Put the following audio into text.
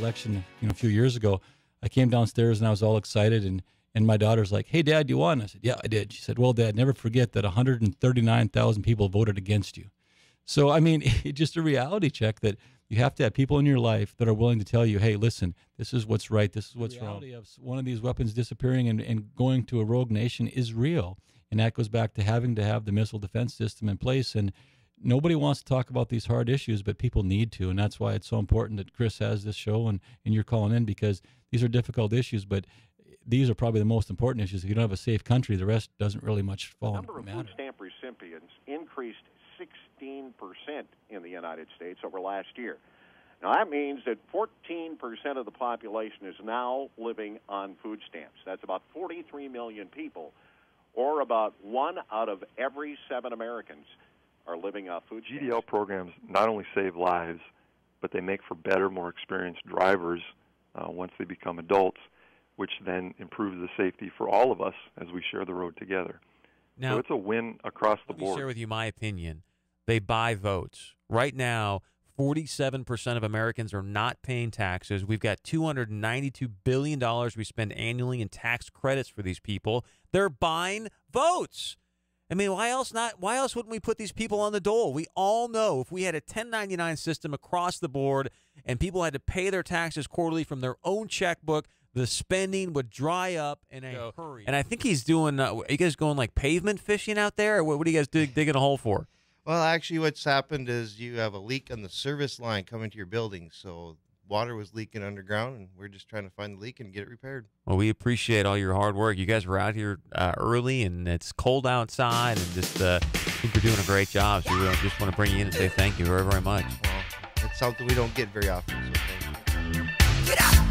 election, a few years ago, I came downstairs and I was all excited, and my daughter's like, "Hey, Dad, you won?" I said, "Yeah, I did." She said, "Well, Dad, never forget that 139,000 people voted against you." So, I mean, it's just a reality check that you have to have people in your life that are willing to tell you, "Hey, listen, this is what's right, this is what's wrong." The reality of one of these weapons disappearing and going to a rogue nation is real, and that goes back to having to have the missile defense system in place. And nobody wants to talk about these hard issues, but people need to, and that's why it's so important that Chris has this show and you're calling in, because these are difficult issues, but these are probably the most important issues. If you don't have a safe country, the rest doesn't really much fall into matter. The number of food stamp recipients increased 16% in the United States over last year. Now, that means that 14% of the population is now living on food stamps. That's about 43 million people, or about 1 out of every 7 Americans are living off food stamps. GDL programs not only save lives, but they make for better, more experienced drivers once they become adults, which then improves the safety for all of us as we share the road together. Now, so it's a win across the board. Let me share with you my opinion. They buy votes. Right now, 47% of Americans are not paying taxes. We've got $292 billion we spend annually in tax credits for these people. They're buying votes. I mean, why else not? Why else wouldn't we put these people on the dole? We all know if we had a 1099 system across the board and people had to pay their taxes quarterly from their own checkbook, the spending would dry up in a hurry. And I think he's doing, are you guys going like pavement fishing out there? Or what are you guys digging a hole for? Well, actually what's happened is you have a leak on the service line coming to your building. So water was leaking underground, and we're just trying to find the leak and get it repaired. Well, we appreciate all your hard work. You guys were out here early, and it's cold outside, and just I think you're doing a great job. So we just want to bring you in and say thank you very, very much. Well, it's something we don't get very often, so thank you. Get up!